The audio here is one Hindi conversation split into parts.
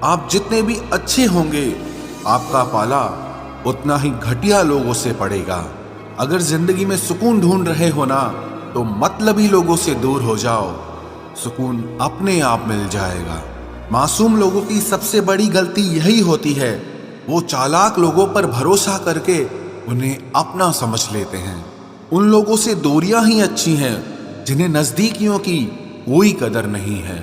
आप जितने भी अच्छे होंगे, आपका पाला उतना ही घटिया लोगों से पड़ेगा। अगर जिंदगी में सुकून ढूंढ रहे हो ना, तो मतलबी लोगों से दूर हो जाओ, सुकून अपने आप मिल जाएगा। मासूम लोगों की सबसे बड़ी गलती यही होती है, वो चालाक लोगों पर भरोसा करके उन्हें अपना समझ लेते हैं। उन लोगों से दूरियां ही अच्छी हैं जिन्हें नजदीकियों की कोई कदर नहीं है।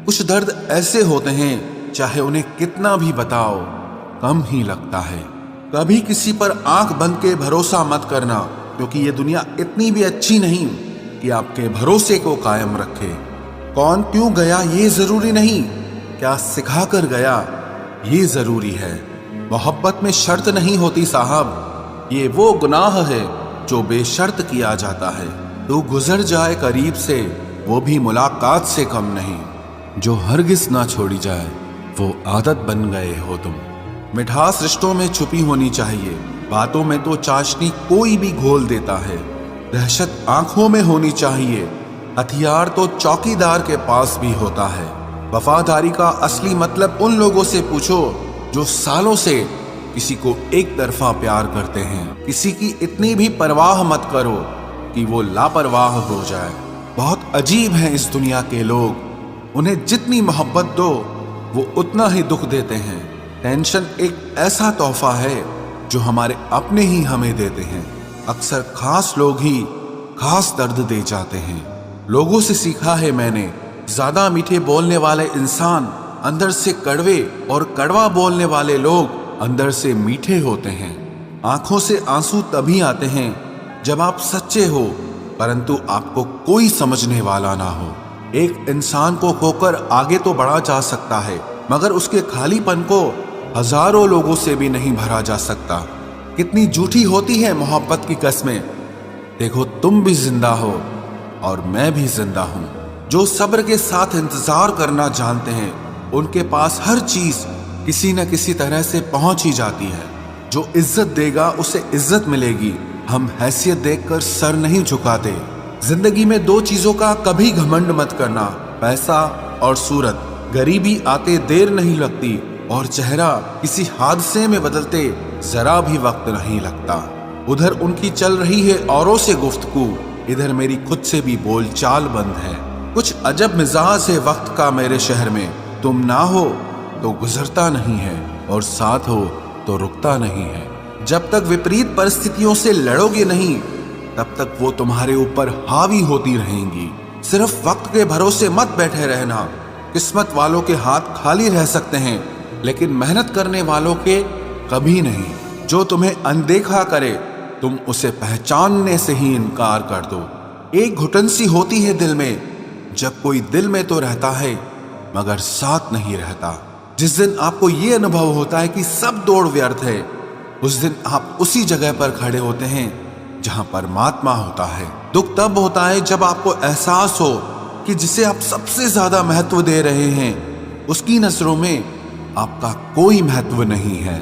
कुछ दर्द ऐसे होते हैं, चाहे उन्हें कितना भी बताओ कम ही लगता है। कभी किसी पर आंख बंद के भरोसा मत करना, क्योंकि ये दुनिया इतनी भी अच्छी नहीं कि आपके भरोसे को कायम रखे। कौन क्यों गया ये जरूरी नहीं, क्या सिखा कर गया ये जरूरी है। मोहब्बत में शर्त नहीं होती साहब, ये वो गुनाह है जो बेशर्त किया जाता है। तू गुजर जाए करीब से, वो भी मुलाकात से कम नहीं। जो हरगिज ना छोड़ी जाए, वो आदत बन गए हो तुम। मिठास रिश्तों में छुपी होनी चाहिए, बातों में तो चाशनी कोई भी घोल देता है। दहशत आंखों में होनी चाहिए, हथियार तो चौकीदार के पास भी होता है। वफादारी का असली मतलब उन लोगों से पूछो जो सालों से किसी को एक तरफा प्यार करते हैं। किसी की इतनी भी परवाह मत करो कि वो लापरवाह हो जाए। बहुत अजीब हैं इस दुनिया के लोग, उन्हें जितनी मोहब्बत दो वो उतना ही दुख देते हैं। टेंशन एक ऐसा तोहफा है जो हमारे अपने ही हमें देते हैं। अक्सर खास लोग ही खास दर्द दे जाते हैं। लोगों से सीखा है मैंने, ज्यादा मीठे बोलने वाले इंसान अंदर से कड़वे और कड़वा बोलने वाले लोग अंदर से मीठे होते हैं। आंखों से आंसू तभी आते हैं जब आप सच्चे हो, परंतु आपको कोई समझने वाला ना हो। एक इंसान को खोकर आगे तो बढ़ा जा सकता है, मगर उसके खालीपन को हजारों लोगों से भी नहीं भरा जा सकता। कितनी झूठी होती है मोहब्बत की कस्में। देखो, तुम भी जिंदा हो और मैं भी जिंदा हूं। जो सब्र के साथ इंतजार करना जानते हैं, उनके पास हर चीज किसी न किसी तरह से पहुंच ही जाती है। जो इज्जत देगा उसे इज्जत मिलेगी। हम हैसियत देखकर सर नहीं झुकाते। जिंदगी में दो चीजों का कभी घमंड मत करना, पैसा और सूरत। गरीबी आते देर नहीं लगती और चेहरा किसी हादसे में बदलते जरा भी वक्त नहीं लगता। उधर उनकी चल रही है औरों से गुफ्तगू, इधर मेरी खुद से भी बोलचाल बंद है। कुछ अजब मिजाज है वक्त का मेरे शहर में। तुम ना हो तो गुजरता नहीं है और साथ हो तो रुकता नहीं है। जब तक विपरीत परिस्थितियों से लड़ोगे नहीं, तब तक वो तुम्हारे ऊपर हावी होती रहेंगी। सिर्फ वक्त के भरोसे मत बैठे रहना। किस्मत वालों के हाथ खाली रह सकते हैं, लेकिन मेहनत करने वालों के कभी नहीं। जो तुम्हें अनदेखा करे, तुम उसे पहचानने से ही इनकार कर दो। एक घुटन सी होती है दिल में, जब कोई दिल में तो रहता है मगर साथ नहीं रहता। जिस दिन आपको ये अनुभव होता है कि सब दौड़ व्यर्थ है, उस दिन आप उसी जगह पर खड़े होते हैं जहां परमात्मा होता है। दुख तब होता है जब आपको एहसास हो कि जिसे आप सबसे ज्यादा महत्व दे रहे हैं, उसकी नजरों में आपका कोई महत्व नहीं है।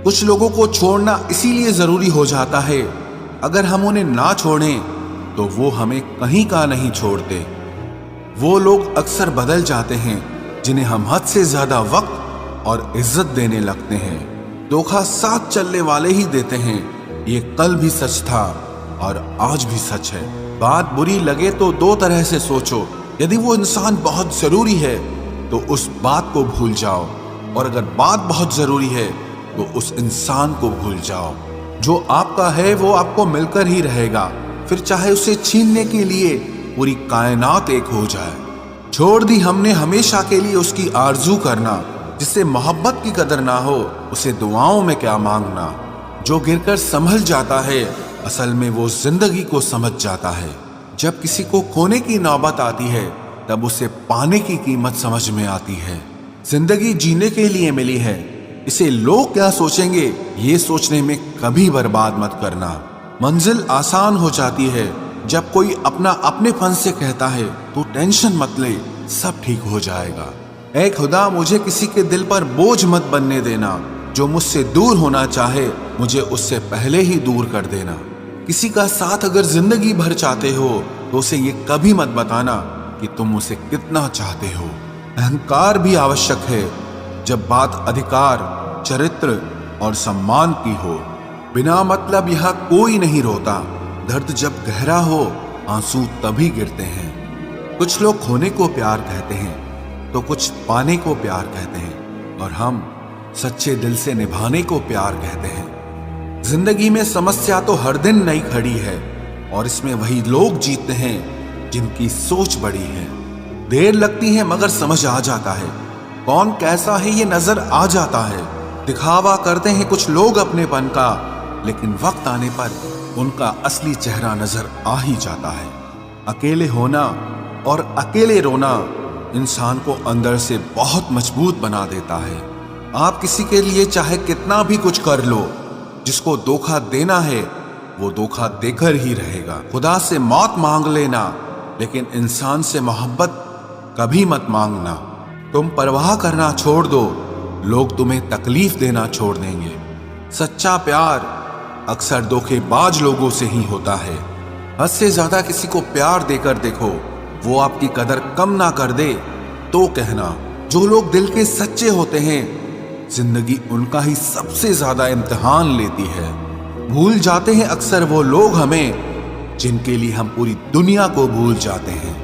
कुछ लोगों को छोड़ना इसीलिए जरूरी हो जाता है, अगर हम उन्हें ना छोड़ें तो वो हमें कहीं का नहीं छोड़ते। वो लोग अक्सर बदल जाते हैं जिन्हें हम हद से ज्यादा वक्त और इज्जत देने लगते हैं। धोखा साथ चलने वाले ही देते हैं, ये कल भी सच था और आज भी सच है। बात बुरी लगे तो दो तरह से सोचो। यदि वो इंसान बहुत जरूरी है तो उस बात को भूल जाओ, और अगर बात बहुत जरूरी है तो उस इंसान को भूल जाओ। जो आपका है वो आपको मिलकर ही रहेगा, फिर चाहे उसे छीनने के लिए पूरी कायनात एक हो जाए। छोड़ दी हमने हमेशा के लिए उसकी आरजू करना। जिससे मोहब्बत की कदर ना हो, उसे दुआओं में क्या मांगना। जो गिरकर संभल जाता है, असल में वो जिंदगी को समझ जाता है। जब किसी को खोने की नौबत आती है, तब उसे पाने की कीमत समझ में आती है। जिंदगी जीने के लिए मिली है, इसे लोग क्या सोचेंगे ये सोचने में कभी बर्बाद मत करना। मंजिल आसान हो जाती है जब कोई अपना अपनेपन से कहता है तो टेंशन मत ले, सब ठीक हो जाएगा। ऐ खुदा, मुझे किसी के दिल पर बोझ मत बनने देना। जो मुझसे दूर होना चाहे, मुझे उससे पहले ही दूर कर देना। किसी का साथ अगर जिंदगी भर चाहते हो तो उसे ये कभी मत बताना कि तुम उसे कितना चाहते हो। अहंकार भी आवश्यक है, जब बात अधिकार, चरित्र और सम्मान की हो। बिना मतलब यहाँ कोई नहीं रोता। दर्द जब गहरा हो आंसू तभी गिरते हैं। कुछ लोग खोने को प्यार कहते हैं तो कुछ पाने को प्यार कहते हैं, और हम सच्चे दिल से निभाने को प्यार कहते हैं। जिंदगी में समस्या तो हर दिन नई खड़ी है, और इसमें वही लोग जीतते हैं जिनकी सोच बड़ी है। देर लगती है मगर समझ आ जाता है, कौन कैसा है ये नजर आ जाता है। दिखावा करते हैं कुछ लोग अपनेपन का, लेकिन वक्त आने पर उनका असली चेहरा नजर आ ही जाता है। अकेले होना और अकेले रोना इंसान को अंदर से बहुत मजबूत बना देता है। आप किसी के लिए चाहे कितना भी कुछ कर लो, जिसको धोखा देना है वो धोखा देकर ही रहेगा। खुदा से मौत मांग लेना, लेकिन इंसान से मोहब्बत कभी मत मांगना। तुम परवाह करना छोड़ दो, लोग तुम्हें तकलीफ देना छोड़ देंगे। सच्चा प्यार अक्सर धोखेबाज लोगों से ही होता है। हद से ज्यादा किसी को प्यार देकर देखो, वो आपकी कदर कम ना कर दे तो कहना। जो लोग दिल के सच्चे होते हैं, जिंदगी उनका ही सबसे ज्यादा इम्तिहान लेती है। भूल जाते हैं अक्सर वो लोग हमें, जिनके लिए हम पूरी दुनिया को भूल जाते हैं।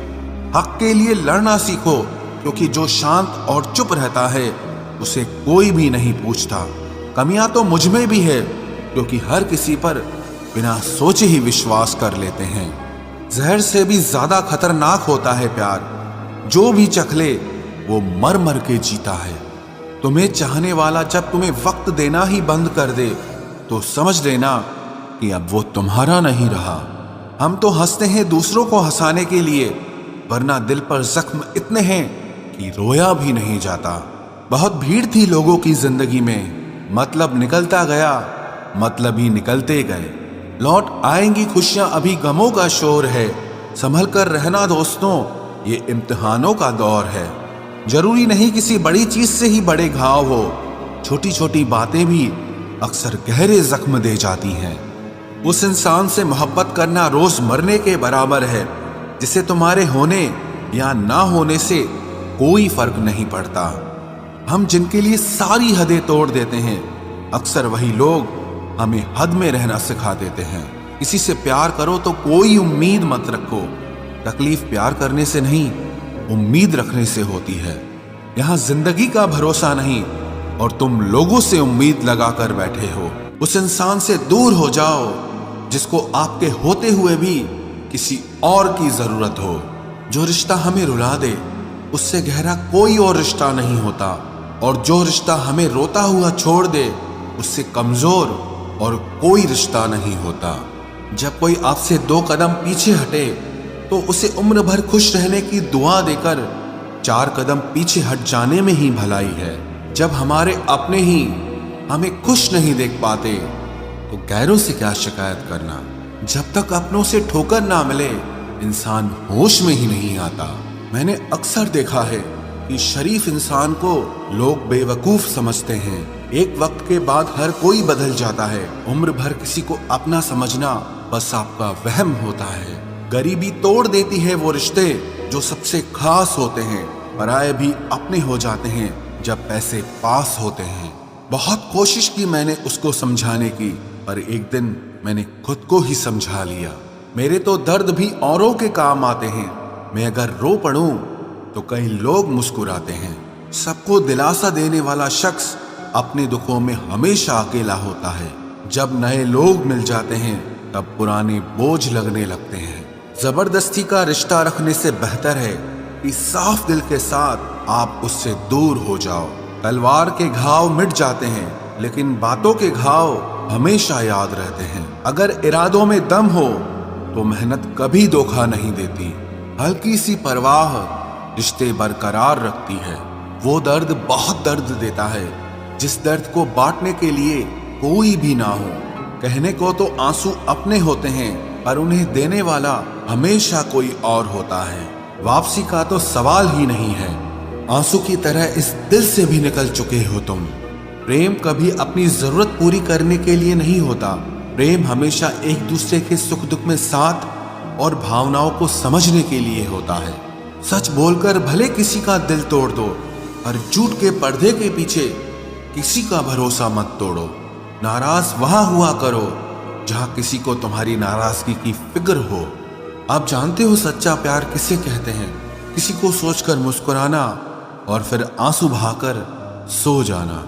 हक के लिए लड़ना सीखो, क्योंकि जो शांत और चुप रहता है उसे कोई भी नहीं पूछता। कमियां तो मुझ में भी है, क्योंकि हर किसी पर बिना सोचे ही विश्वास कर लेते हैं। जहर से भी ज्यादा खतरनाक होता है प्यार। जो भी चखले वो मर मर के जीता है। तुम्हें चाहने वाला जब तुम्हें वक्त देना ही बंद कर दे, तो समझ लेना कि अब वो तुम्हारा नहीं रहा। हम तो हंसते हैं दूसरों को हंसाने के लिए, वरना दिल पर जख्म इतने हैं कि रोया भी नहीं जाता। बहुत भीड़ थी लोगों की जिंदगी में, मतलब निकलता गया, मतलब ही निकलते गए। लौट आएंगी खुशियां, अभी गमों का शोर है। संभल कर रहना दोस्तों, ये इम्तिहानों का दौर है। जरूरी नहीं किसी बड़ी चीज से ही बड़े घाव हो, छोटी छोटी बातें भी अक्सर गहरे जख्म दे जाती हैं। उस इंसान से मोहब्बत करना रोज मरने के बराबर है, जिसे तुम्हारे होने या ना होने से कोई फर्क नहीं पड़ता। हम जिनके लिए सारी हदें तोड़ देते हैं, अक्सर वही लोग हमें हद में रहना सिखा देते हैं। किसी से प्यार करो तो कोई उम्मीद मत रखो। तकलीफ प्यार करने से नहीं, उम्मीद रखने से होती है। यहाँ जिंदगी का भरोसा नहीं, और तुम लोगों से उम्मीद लगाकर बैठे हो। उस इंसान से दूर हो जाओ जिसको आपके होते हुए भी किसी और की जरूरत हो। जो रिश्ता हमें रुला दे, उससे गहरा कोई और रिश्ता नहीं होता, और जो रिश्ता हमें रोता हुआ छोड़ दे, उससे कमजोर और कोई रिश्ता नहीं होता। जब कोई आपसे 2 कदम पीछे हटे, तो उसे उम्र भर खुश रहने की दुआ देकर 4 कदम पीछे हट जाने में ही भलाई है। जब हमारे अपने ही हमें खुश नहीं देख पाते, तो गैरों से क्या शिकायत करना। जब तक अपनों से ठोकर ना मिले, इंसान होश में ही नहीं आता। मैंने अक्सर देखा है कि शरीफ इंसान को लोग बेवकूफ समझते हैं। एक वक्त के बाद हर कोई बदल जाता है। उम्र भर किसी को अपना समझना बस आपका वहम होता है। गरीबी तोड़ देती है वो रिश्ते जो सबसे खास होते हैं। पराये भी अपने हो जाते हैं जब पैसे पास होते हैं। बहुत कोशिश की मैंने उसको समझाने की, पर एक दिन मैंने खुद को ही समझा लिया। मेरे तो दर्द भी औरों के काम आते हैं। मैं अगर रो पड़ूं तो कई लोग मुस्कुराते हैं। सबको दिलासा देने वाला शख्स अपने दुखों में हमेशा अकेला होता है। जब नए लोग मिल जाते हैं, तब पुराने बोझ लगने लगते हैं। जबरदस्ती का रिश्ता रखने से बेहतर है कि साफ दिल के साथ आप उससे दूर हो जाओ। तलवार के घाव मिट जाते हैं, लेकिन बातों के घाव हमेशा याद रहते हैं। अगर इरादों में दम हो तो मेहनत कभी धोखा नहीं देती। हल्की सी परवाह रिश्ते बरकरार रखती है। वो दर्द बहुत दर्द देता है, जिस दर्द को बांटने के लिए कोई भी ना हो। कहने को तो आंसू अपने होते हैं, पर उन्हें देने वाला हमेशा कोई और होता है। वापसी का तो सवाल ही नहीं है। आंसू की तरह इस दिल से भी निकल चुके हो तुम। प्रेम कभी अपनी जरूरत पूरी करने के लिए नहीं होता। प्रेम हमेशा एक दूसरे के सुख दुख में साथ और भावनाओं को समझने के लिए होता है। सच बोलकर भले किसी का दिल तोड़ दो, और झूठ के पर्दे के पीछे किसी का भरोसा मत तोड़ो। नाराज वहां हुआ करो जहां किसी को तुम्हारी नाराजगी की फिक्र हो। आप जानते हो सच्चा प्यार किसे कहते हैं? किसी को सोचकर मुस्कुराना और फिर आंसू बहाकर सो जाना।